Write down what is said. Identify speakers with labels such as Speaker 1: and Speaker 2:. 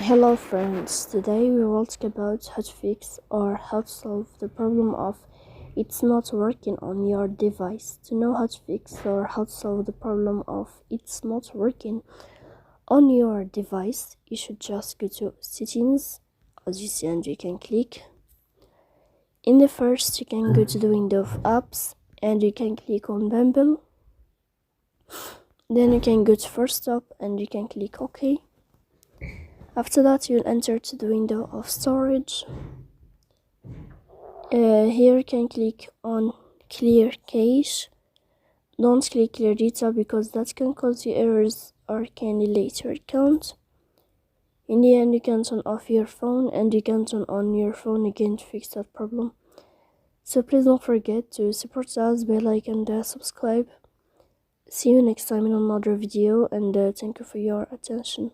Speaker 1: Hello friends, today we will talk about how to fix or how to solve the problem of it's not working on your device. To know how to fix or how to solve the problem of it's not working on your device, you should just go to settings, as you see, and you can click. In the first, you can go to the window of apps and you can click on Bumble. Then you can go to first stop and you can click OK. After that, you'll enter to the window of storage. Here you can click on clear cache. Don't click clear data because that can cause you errors or can delete your account. In the end, you can turn off your phone and you can turn on your phone again to fix that problem. So please don't forget to support us by like and subscribe. See you next time in another video, and thank you for your attention.